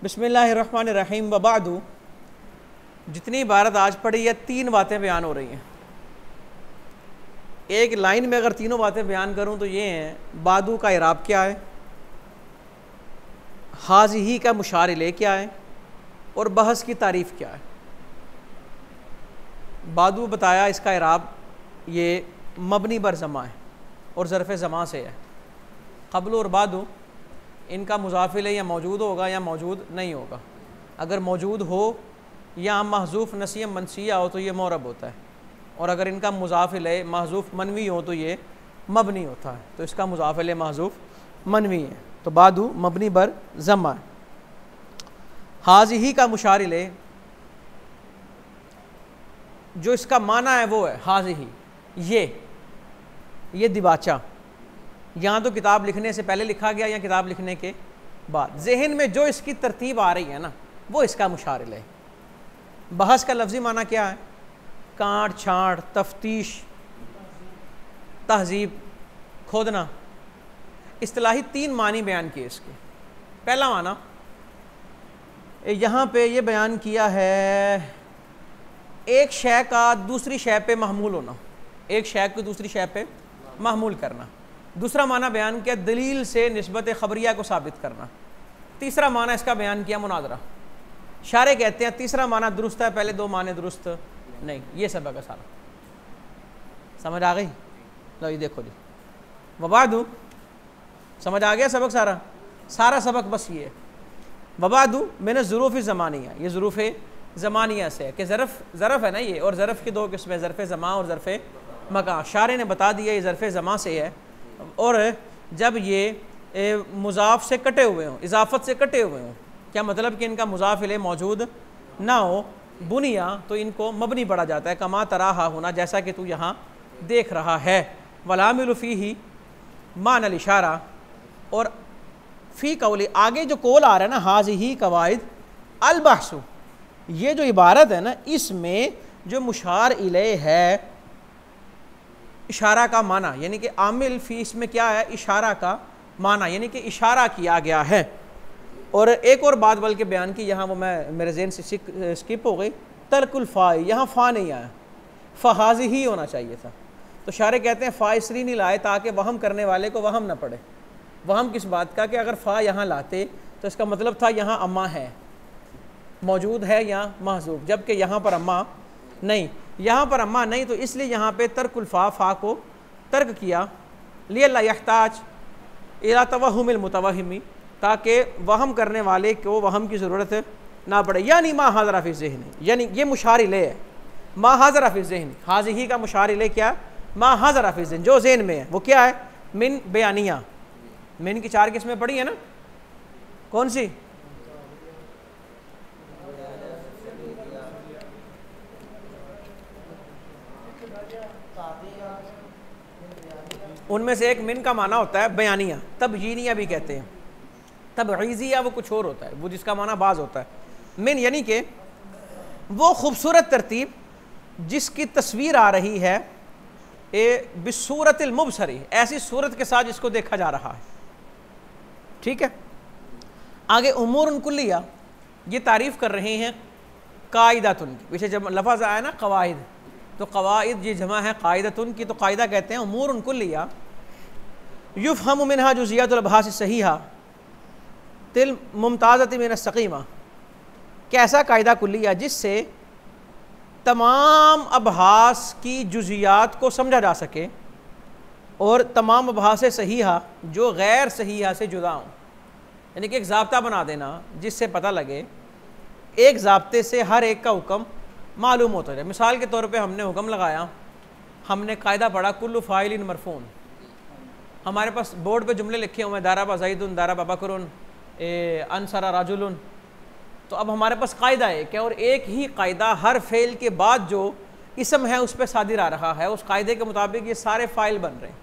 बिस्मिल्लाहिर्रहमानिर्रहीम व बादु। जितनी इबारत आज पढ़ी है, तीन बातें बयान हो रही हैं। एक लाइन में अगर तीनों बातें बयान करूं तो ये हैं, बादू का इराब क्या है, हाज़िही का मुशार इलैह क्या है, और बहस की तारीफ़ क्या है। बादू बताया, इसका इराब ये मबनी बर ज़मा है और ज़र्फ़ ज़मा से है। क़ब्ल और बादू इनका मुज़ाफ़ इलैह या मौजूद होगा या मौजूद नहीं होगा। अगर मौजूद हो या महज़ूफ़ नसियम मनसिया हो तो ये मौरब होता है, और अगर इनका मुज़ाफ़ इलैह महज़ूफ़ मनवी हो तो ये मबनी होता है। तो इसका मुज़ाफ़ इलैह महज़ूफ़ मनवी है, तो बादू मबनी बर ज़मा है। हाज़िही का मुशार इलैह जो इसका माना है वो है हाज़िही, ये दिबाचा। यहाँ तो किताब लिखने से पहले लिखा गया या किताब लिखने के बाद, जहन में जो इसकी तरतीब आ रही है ना, वो इसका मुशार इलैह। बहस का लफ्ज़ी माना क्या है, काट छाँट, तफ्तीश, तहज़ीब, खोदना। इस्तिलाही तीन मानी बयान किए इसके। पहला माना यहाँ पे ये बयान किया है, एक शय का दूसरी शय पे महमूल होना, एक शय को दूसरी शय पे महमूल करना। दूसरा माना बयान किया दलील से निस्बत ख़बरिया को साबित करना। तीसरा माना इसका बयान किया मुनाजरा। शारे कहते हैं तीसरा माना दुरुस्त है, पहले दो माने दुरुस्त नहीं। ये सबक है सारा, समझ आ गई? लो ये देखो जी, वबादू समझ आ गया सबक सारा? सारा सबक बस ये है। वबादू मैंने ज़ुरूफ़ ज़मानिया, ये ज़ुरूफ़ ज़मानिया से है कि ज़रफ़ है ना ये, और ज़रफ़ की दो किस्में, ज़रफ़ ज़मा और ज़रफ़ मका। शारे ने बता दिया ये ज़रफ़ ज़मा से है, और जब ये मुज़ाफ़ से कटे हुए हों, इजाफ़त से कटे हुए हों, क्या मतलब कि इनका मुज़ाफ़ इलैह मौजूद ना हो, बुनिया, तो इनको मबनी पढ़ा जाता है। कमा तराहा होना, जैसा कि तू यहाँ देख रहा है। वलामिलु फ़ीही मान अल इशारा, और फ़ी कौली आगे जो कौल आ रहा है ना, हाज़िही कवाइद अल बहसु, ये जो इबारत है ना, इसमें जो मुशार इलैह है, इशारा का माना, यानी कि आमिल फ़ी इसमें क्या है, इशारा का माना, यानी कि इशारा किया गया है। और एक और बात बल्कि बयान की, यहाँ वो मैं मेरे ज़हन से स्किप हो गई, तर्कुल फ़ा, यहाँ फ़ा नहीं आया, फ़हाज़िही होना चाहिए था। तो शारे कहते हैं फ़ा इसलिए नहीं लाए ताकि वहम करने वाले को वहम ना पड़े। वहम किस बात का, कि अगर फ़ा यहाँ लाते तो इसका मतलब था यहाँ अम्मा है, मौजूद है या महज़ूफ़, जबकि यहाँ पर अम्मा नहीं, यहाँ पर अम्मा नहीं, तो इसलिए यहाँ पे तर्कुल फ़ा को तर्क किया, लिअल्ला यहताज इला तवहुमिल मुतवहिमी, ताकि वहम करने वाले को वहम की ज़रूरत ना पड़े। यानी मा हाज़रा फ़ी ज़हनी, यानी ये मुशार इलैह है, मा हाज़रा फ़ी ज़हनी। हाज़िही का मुशार इलैह क्या, मा हाज़रा फ़ी ज़हनी, जो ज़हन में है वो क्या है, मिन बयानिया। मिन की चार किस्में पढ़ी है ना, कौन सी? उनमें से एक मिन का माना होता है बयानिया, तबयीनिया भी कहते हैं, तबईज़िया वो कुछ और होता है, वो जिसका माना बाज होता है। मिन यानी कि वो खूबसूरत तरतीब जिसकी तस्वीर आ रही है बिसूरतिल मुबसरी, ऐसी सूरत के साथ जिसको देखा जा रहा है। ठीक है, आगे उमूरुन कुल्लिया, ये तारीफ़ कर रहे हैं कायदातुन की। पीछे जब लफ्ज़ आया ना कवाइद, तो कवाइद ये जमा है कायदातुन की, तो कायदा कहते हैं उमूरुन कुल्लिया युफ़हमु मिनहा जुज़ियातुल अभास सहीहा तिल मुमताज़ती मिन सक़ीमा। कैसा कायदा कुल्लिया, जिससे तमाम अभास की जुज़ियात को समझा जा सके, और तमाम अभास सहीहा जो गैर सहीहा से जुदा हों। यानी कि एक ज़ाब्ता बना देना जिससे पता लगे, एक ज़ाब्ते से हर एक का हुक्म मालूम होता है। मिसाल के तौर पे हमने हुक्म लगाया, हमने कायदा पढ़ा कुल्लु फ़ाइलिन मरफ़ून, हमारे पास बोर्ड पे जुमले लिखे हुए हैं, दाराबा ज़ैदुन, दाराबा बकरुन, अनसरा राजुलुन। तो अब हमारे पास कायदा है क्या, और एक ही कायदा हर फ़ेल के बाद जो इसम है उस पर सादिर आ रहा है, उस कायदे के मुताबिक ये सारे फ़ाइल बन रहे हैं।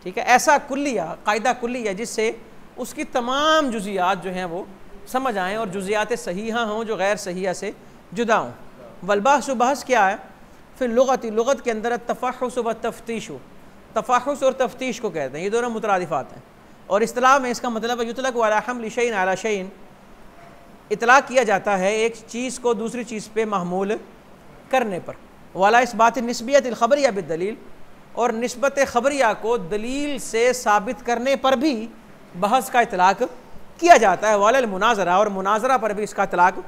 ठीक है, ऐसा कुल्लिया, कायदा कुल्लिया जिससे उसकी तमाम जुज़ियात जो हैं वो समझ आएँ, और जुज़ियात सहीहा हों जो गैर सहीहा से जुदा हों। वलबहसु, बहस क्या है, फिर लुगत के अंदर तफ़हुस व तफ्तीश, तफ़हुस और तफ्तीश को कहते हैं, ये दोनों मुतरादिफ़ात हैं। और इस्तिलाह में इसका मतलब है युतलक अला हमल शैइन अला शैइन, इतलाक़ किया जाता है एक चीज़ को दूसरी चीज़ पे महमूल करने पर। वाला इस बात निस्बियत ख़बरिया बिदलील, और निस्बत ख़बरिया को दलील से साबित करने पर भी बहस का इतलाक़ किया जाता है। वाल मुनाजरा, और मुनाजरा पर भी इसका इतलाक़।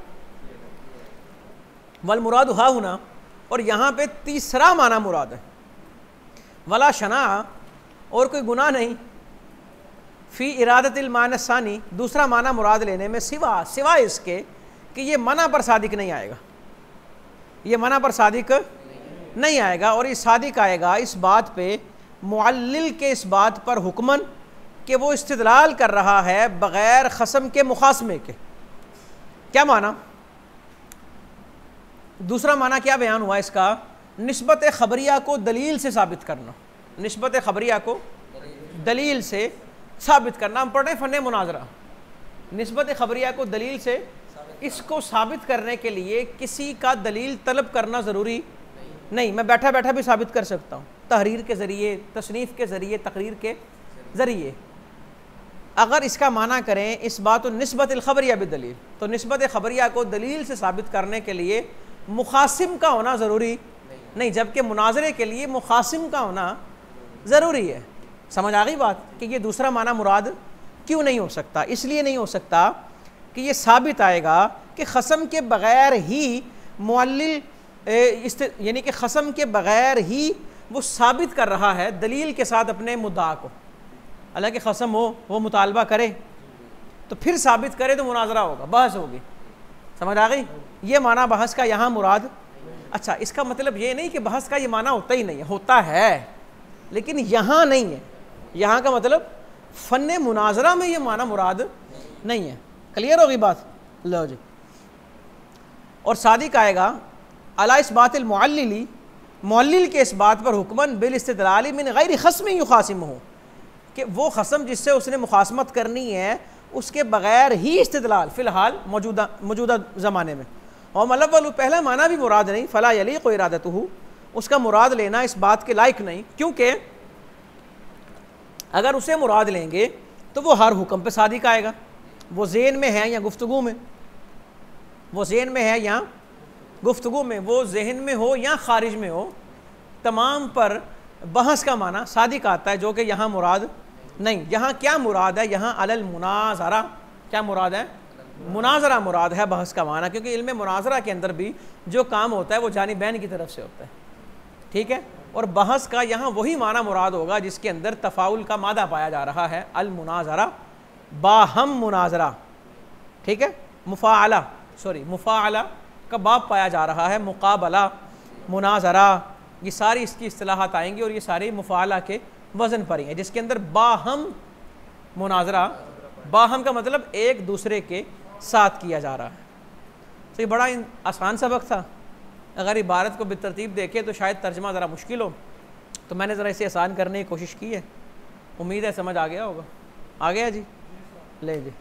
वल मुराद हा हुना, और यहाँ पे तीसरा माना मुराद है। वला शना, और कोई गुनाह नहीं। फ़ी इरादतिल माना सानी, दूसरा माना मुराद लेने में सिवा इसके कि ये मना पर सादिक नहीं आएगा, ये मना पर सादिक नहीं आएगा। और ये सादिक आएगा इस बात पे, मुअल्लिल के इस बात पर हुक्मन कि वो इस्तिदलाल कर रहा है बग़ैर ख़सम के मुखासमे के। क्या माना? दूसरा माना क्या बयान हुआ इसका? निस्बत ख़बरिया को दलील से साबित करना, निस्बत ख़बरिया को दलील से साबित करना। हम पढ़ रहे फ़न मुनाजरा, निस्बत ख़बरिया को दलील से, इसको साबित करने के लिए किसी का दलील तलब करना ज़रूरी नहीं, मैं बैठा बैठा भी साबित कर सकता हूँ, तहरीर के ज़रिए, तसनीफ़ के ज़रिए, तकरीर के ज़रिए। अगर इसका माना करें इस बात निस्बत ख़बरिया बिदलील, तो निस्बत ख़बरिया को दलील से साबित करने के लिए मुखासिम का होना ज़रूरी नहीं, जबकि मुनाजरे के लिए मुखासिम का होना ज़रूरी है। समझ आ गई बात कि ये दूसरा माना मुराद क्यों नहीं हो सकता? इसलिए नहीं हो सकता कि ये साबित आएगा कि ख़सम के बग़ैर ही मुअल्लिल, यानी कि ख़सम के बग़ैर ही वो साबित कर रहा है दलील के साथ अपने मुद्दा को। हालांकि ख़सम हो, वो मुतालबा करे तो फिर साबित करे तो मुनाजरा होगा, बहस होगी। समझ आ गई? ये माना बहस का यहाँ मुराद। अच्छा, इसका मतलब ये नहीं कि बहस का ये माना होता ही नहीं है, होता है लेकिन यहाँ नहीं है। यहाँ का मतलब फ़न मुनाजरा में ये माना मुराद नहीं है। क्लियर होगी बात? लो जी। और सादिक आएगा अला इस बातिल मुअल्लिली, मुअल्लिल के इस बात पर हुक्मन बिल इस्तिदलाली मिन गैरि ख़स्म युखासिम हो, कि वो ख़सम जिससे उसने मुखासमत करनी है उसके बग़ैर ही इस्तिदलाल फ़िलहाल मौजूदा ज़माने में। और मतलब पहला माना भी मुराद नहीं, फ़ला यलीक़ु इरादतुहु, उसका मुराद लेना इस बात के लायक नहीं, क्योंकि अगर उसे मुराद लेंगे तो वो हर हुक्म पे सादिक आएगा। वो ज़हन में है या गुफ्तगू में, वो ज़हन में है या गुफ्तगू में, वो ज़हन में हो या ख़ारिज में हो, तमाम पर बहस का माना सादिक आता है, जो कि यहाँ मुराद नहीं। यहाँ क्या मुराद है? यहाँ अलल मुनाजरा, क्या मुराद है? मुनाजरा मुराद है बहस का माना, क्योंकि इल्म मुनाजरा के अंदर भी जो काम होता है वो जानिबैन की तरफ से होता है। ठीक है? और बहस का यहाँ वही माना मुराद होगा जिसके अंदर तफाउल का मादा पाया जा रहा है, अल मुनाजरा, बाहम मुनाजरा। ठीक है? मुफ़ाअला का बाब पाया जा रहा है, मुकाबला, मुनाजरा, ये सारी इसकी इस्तिलाहात आएंगी और ये सारी मुफ़ाअला के वज़न पर ही है, जिसके अंदर बाहम मुनाजरा, बाहम का मतलब एक दूसरे के साथ किया जा रहा है। तो ये बड़ा आसान सबक था। अगर इबारत को बेतरतीब देखे तो शायद तर्जमा ज़रा मुश्किल हो, तो मैंने ज़रा इसे आसान करने की कोशिश की है। उम्मीद है समझ आ गया होगा। आ गया जी? ले जी।